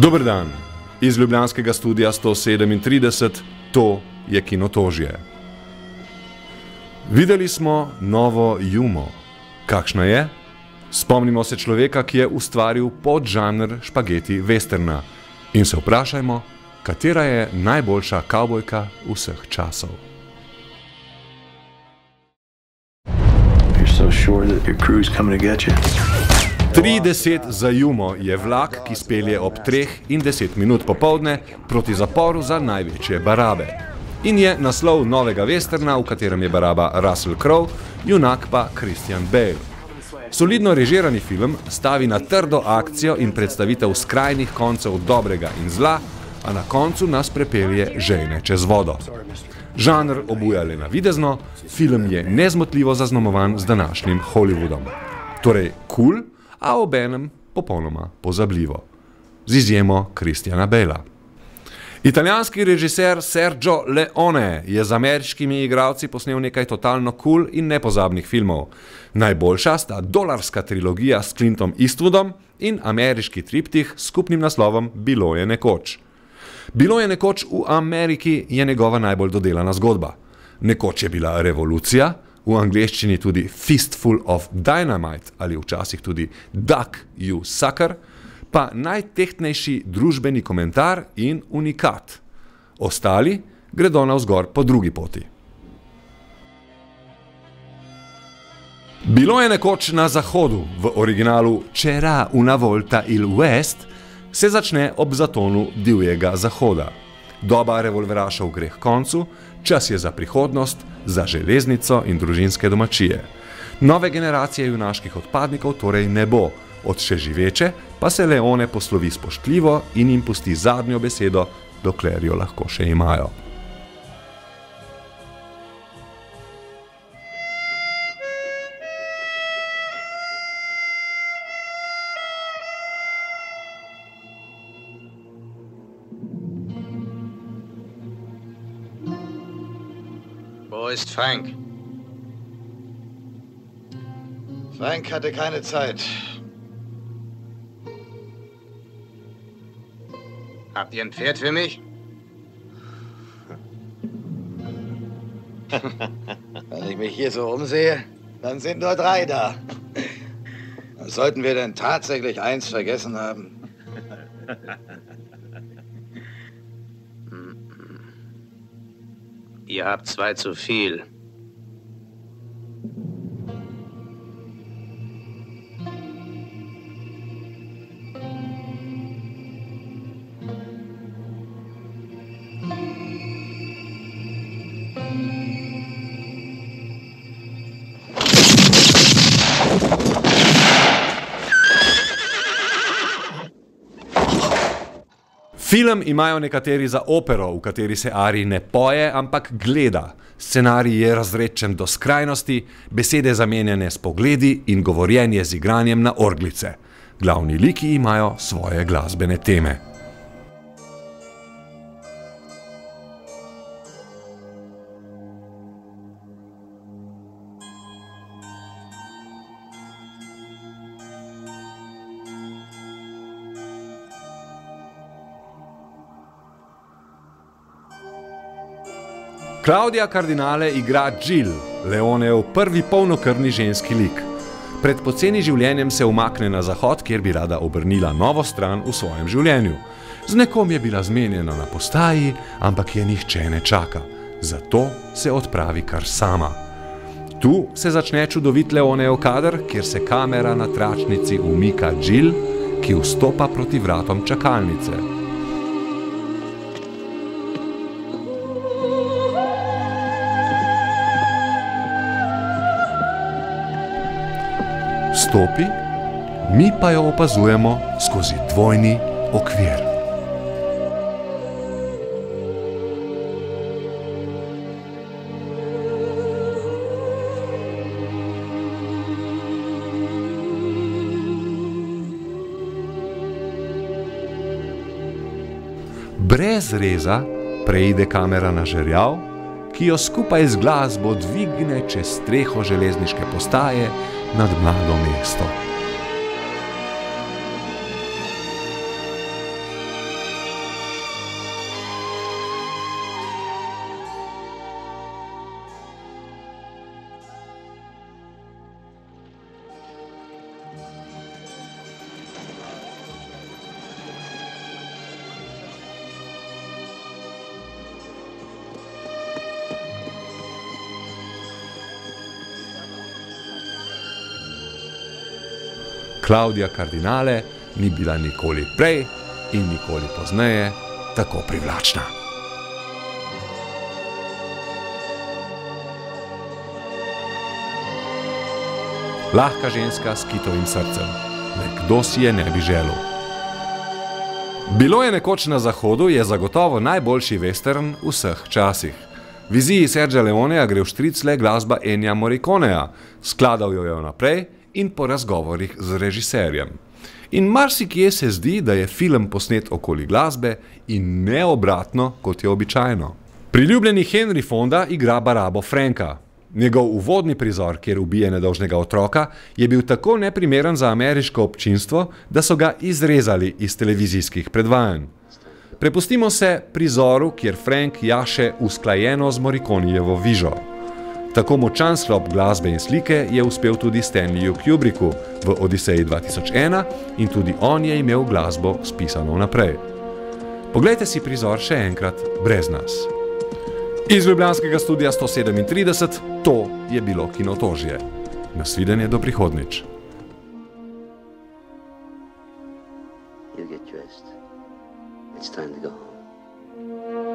Dober dan, iz ljubljanskega studia 137, to je Kinotožje. Videli smo novo Jumo. Kakšna je? Spomnimo se človeka, ki je ustvaril podžanr špageti westerna in se vprašajmo, katera je najboljša kavbojka vseh časov. So sure that your crew's coming to get you. 3:10 za Jumo je vlak, ki spelje ob 3:10 popoldne proti zaporu za največje barabe. In je naslov novega westerna, v katerem je baraba Russell Crowe, junak pa Christian Bale. Solidno režirani film stavi na trdo akcijo in predstavitev skrajnih koncev dobrega in zla, a na koncu nas prepelje žejne čez vodo. Žanr obuja le navidezno, film je nezmotljivo zaznamovan z današnjim Hollywoodom. Torej cool, a obenem popolnoma pozabljivo. Z izjemo Christiana Balea. Italijanski režiser Sergio Leone je z ameriškimi igralci posnel nekaj totalno cool in nepozabnih filmov. Najboljša sta dolarska trilogija s Clintom Eastwoodom in ameriški triptih s skupnim naslovom Bilo je nekoč. Bilo je nekoč v Ameriki je njegova najbolj dodelana zgodba. Nekoč je bila revolucija, v angleščini tudi Fistful of Dynamite ali včasih tudi Duck, you sucker, pa najtehtnejši družbeni komentar in unikat. Ostali gredo navzgor po drugi poti. Bilo je nekoč na zahodu, v originalu C'era una volta il West, se začne ob zatonu divjega zahoda. Doba revolverašev gre k koncu, čas je za prihodnost, za železnico in družinske domačije. Nove generacije junaških odpadnikov torej ne bo, od še živeče pa se Leone poslovi spoštljivo in jim pusti zadnjo besedo, dokler jo lahko še imajo. Wo ist Frank? Frank hatte keine Zeit. Habt ihr ein Pferd für mich? Wenn ich mich hier so umsehe, dann sind nur 3 da. Sollten wir denn tatsächlich eins vergessen haben? Ihr habt 2 zu viel. Film imajo nekateri za opero, v kateri se Ari ne poje, ampak gleda. Scenarij je razredčen do skrajnosti, besede zamenjane s pogledi in govorjenje z igranjem na orglice. Glavni liki imajo svoje glasbene teme. Claudia Cardinale igra Jill, Leonejev prvi polnokrvni ženski lik. Pred poceni življenjem se umakne na zahod, kjer bi rada obrnila novo stran v svojem življenju. Z nekom je bila zmenjena na postaji, ampak je nihče ne čaka. Zato se odpravi kar sama. Tu se začne čudovit Leonejev kader, kjer se kamera na tračnici umika Jill, ki vstopa proti vratom čakalnice. Stopi, mi pa jo opazujemo skozi dvojni okvir. Brez reza preide kamera na žerjav, ki jo skupaj z glasbo dvigne čez streho železniške postaje nad mlado mesto. Claudia Cardinale ni bila nikoli prej in nikoli pozneje tako privlačna. Lahka ženska s kitovim srcem. Kdo si je ne bi želel? Bilo je nekoč na Zahodu je zagotovo najboljši western vseh časih. Viziji Sergija Leoneja gre v štric le glasba Ennija Morriconeja, skladal jo je vnaprej in po razgovorih z režiserjem. In marsikje se zdi, da je film posnet okoli glasbe in ne obratno, kot je običajno. Priljubljeni Henry Fonda igra Barabo Franka. Njegov uvodni prizor, kjer ubije nedolžnega otroka, je bil tako neprimeren za ameriško občinstvo, da so ga izrezali iz televizijskih predvajanj. Prepustimo se prizoru, kjer Frank jaše usklajeno z Morriconijevo vižo. Tako močan sklop glasbe in slike je uspel tudi Stanleyu Kubricku v Odiseji 2001 in tudi on je imel glasbo spisano naprej. Poglejte si prizor še enkrat brez nas. Iz ljubljanskega studia 137, to je bilo Kinotožje. Nasvidenje do prihodnjič. You get dressed. It's time to go home.